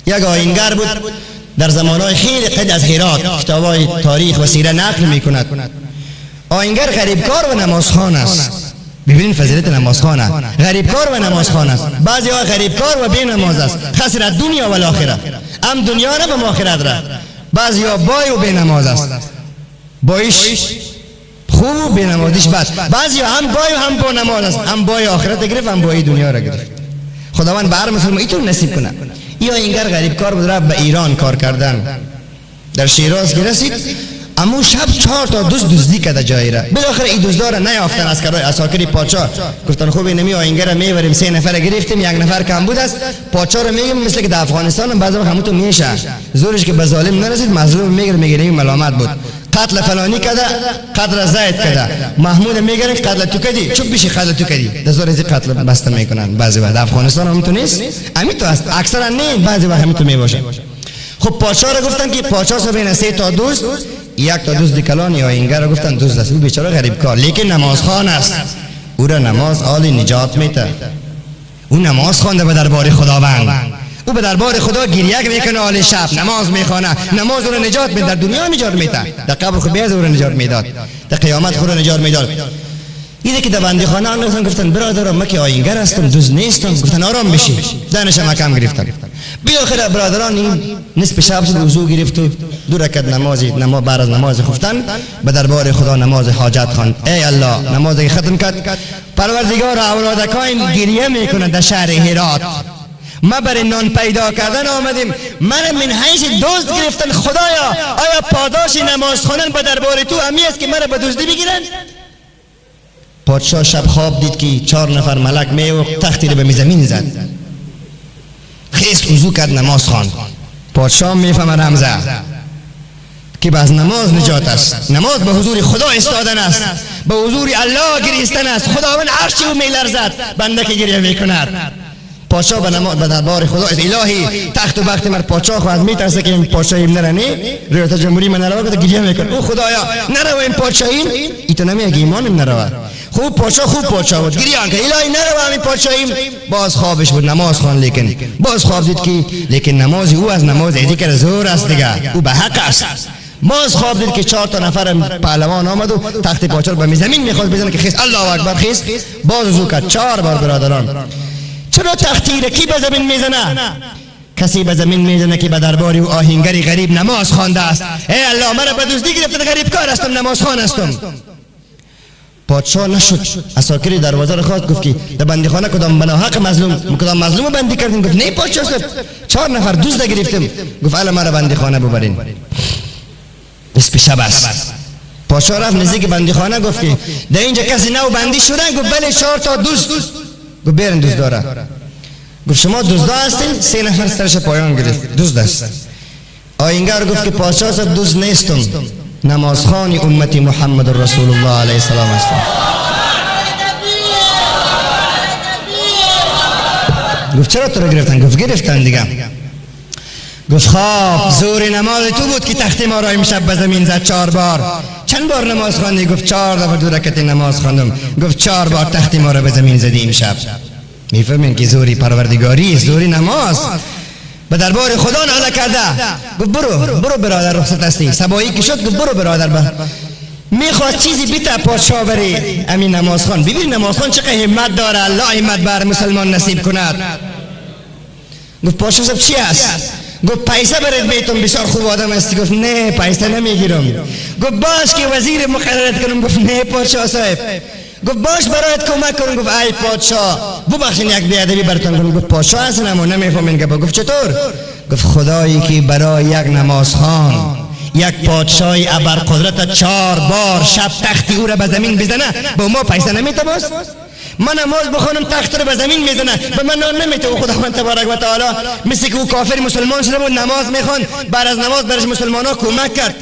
یک آیینگر بود در زمانهای خیلی قدیم از هرات، کتابای تاریخ و سیره نقل میکند. آیینگر غریبکار و نمازخوان است. ببینید فضیلت نمازخوانه، غریبکار و نمازخوان است. بعضی ها غریبکار و بی نماز است، خسر دنیا و آخرت، هم دنیا نه و آخرت را. بعضی ها بای و بی نماز است، بایش خوب و بی نمازیش بد. بعضی ها هم بای و هم با نماز است، هم بای آخرت گرفت هم بای دنیا را گرفت. خداوند به هر مسلمان اینطور نصیب کنه. این آیینگر غریبکار بود، رفت به ایران کار کردن. در شیراز که رسید، اما شب 4 تا دزدی کرده جایی را. بالاخره این دزدا را نیافتن. عساکر پادشاه گفتن خوب اینمی آیینگر را میبریم، 3 نفر گرفتیم، 1 نفر کم بود است. پادشاه را میگیم مثل که در افغانستان بعضی وقت همون تو میشه، زورش که به ظالم نرسید مظلوم میگیره این ملامت بود. قتل فلانی کرده، قتل زید کرده، محمود میگه قتل تو کردی، چوب بشی قتل تو کردی، دزار از قتل بسته میکنن. بعضی وقت افغانستان هم تو نیست، همین تو است، اکثرا نه، بعضی وقت همین تو میباشه. خب پادشاه را گفتن که پادشاه صاحب این 3 تا دوست، 1 تا دوست کلان یا آیینگر را گفتن دوست است. او بیچاره غریبکار لیکن نمازخوان است، او را نماز آل نجات میده. او نماز خوانده به دربار خداوند، او به دربار خدا گریه میکنه، آل شب نماز میخوانه، نماز او را نجات میده، در دنیا نجات میده، در قبر خود بیاد او را نجات میداد، در قیامت خود را نجات میداد. اینه که در بندی خانه آن گفتن برادران من که آیینگر هستم دوست نیستم. گفتن آرام بشی، دانش محکم گرفتن. بالاخره برادران این نصف شب شد، وضو گرفت و 2 رکعت نماز بعد از نماز خفتن به دربار خدا نماز حاجت خواند. ای الله، نماز ختم کرد. پروردگار اولادکایم گریه میکنه در شهر هرات، ما برای نان پیدا کردن آمدیم، من من حیث دزد گرفتن. خدایا آیا پاداش نماز خوانن به دربار تو همی است که مرا به دزدی بگیرن؟ پادشاه شب خواب دید که 4 نفر ملک می و تختی رو به زمین زد، خیست وضو کرد نماز خواند. پادشاه میفهمه رمزه که باز نماز نجات است، نماز به حضور خدا استادن است، به حضور الله گریستن است. خداوند عرش او میلرزد بنده که گریه میکند. پادشاه به نماز به دربار خدا الهی تخت و بخت مر پادشاه خواهد میترسه که این پادشاهی نرنی ریاست جمهوری من نرو که گریه میکنه. او خدایا نرو این پادشاهی ای تو نمیگی ایمان نرو. خوب پادشاه بود گریه که الهی نرو این پادشاهی. باز خوابش بود نماز خوان، لیکن باز خواب دید که لیکن نماز او از نماز ذکر زور است دیگه، او به حق است. باز خواب دید که 4 تا نفر پهلوان آمد و تخت پادشاه به زمین میخواست بزنه که خیس الله اکبر خیس. باز وضو کرد 4 بار. برادران چرا تختیره کی به زمین میزنه؟ کسی به زمین میزنه که به درباری او آهنگری غریب نماز خوانده است. ای الله مرا به دزدی گرفتن، غریبکار هستم، نماز خوان هستم. پادشاه نشد، عساکری دروازه رو خواست، گفت که در بندیخانه کدام بنا حق مظلوم بندی کردیم؟ گفت نه پادشاه صاحب 4 نفر دزد گرفتیم. گفت الا مرا بندیخانه ببرین، نصف شب است. پادشاه رفت نزدیک بندیخانه، گفت که در اینجا کسی نو بندی شدن؟ گفت بله 4 تا دوست. گفت بیارین دزدا. گفت شما دزدا هستین؟ 3 نفر سرش پایان گرفت، دزد است. آیینگر گفت که پادشاه صاحب دزد نیستم، نمازخوان امت محمد رسول الله علیه السلام هستم. گفت چرا تو رو گرفتن؟ گفت گرفتن دیگه. گفت خواب زور نماز تو بود که تخت ما را امشب به زمین زد 4 بار. چند بار نماز خواندی؟ گفت 4 دفعه 2 رکعت نماز خواندم. گفت 4 بار تخت ما را به زمین زدی امشب. میفهمین که زوری پروردگاری، زوری نماز به دربار خدا ناله کرده. گفت برو برادر رخصت هستی. صباحی که شد گفت برو برادر میخواد چیزی بیته پادشاه بری امین نماز خوان. ببین نماز خوان چقدر همت داره، الله همت بر مسلمان نصیب کند. گفت پادشاه صاحب چی است؟ گفت پیسه برید بیتون، بسیار خوب آدم هستی. گفت نه پیسه نمیگیرم. گفت باش که وزیر مقررت کنم. گفت نه پادشاه صاحب. گفت باش برایت کمک کنم. گفت ای پادشاه ببخشید یک بیادبی براتون کنم. گفت پادشاه هستن اما نمیفهمین که. گفت چطور؟ گفت خدایی که برای یک نمازخوان یک پادشاهی ابرقدرت 4 بار شب تختی او را به زمین بزنه به ما پیسه نمیده؟ باز من نماز بخونم تخت رو به زمین میزنه به من نان نمیده. و خداوند تبارک و تعالی مثل که او کافر مسلمان شده بود نماز میخوان، بعد از نماز برش مسلمان ها کمک کرد.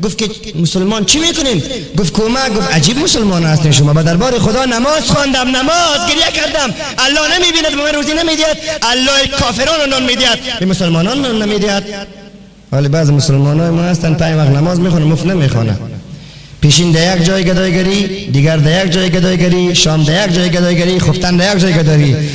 گفت که مسلمان چی میکنین؟ گفت کمک. گفت عجیب مسلمان هستین شما، به دربار خدا نماز خواندم، نماز گریه کردم، الله نمیبیند به من روزی نمیدید، الله کافران رو نان میدید به مسلمانان نان نمیدید. ولی بعض مسلمان های ما هستن 5 وقت نماز میخونن مفت نمیخونن. پیشین در یک جای گدایگری، دیگر در یک جای گدایگری، شام در یک جای گدایگری، خفتن در یک جای گدایگری.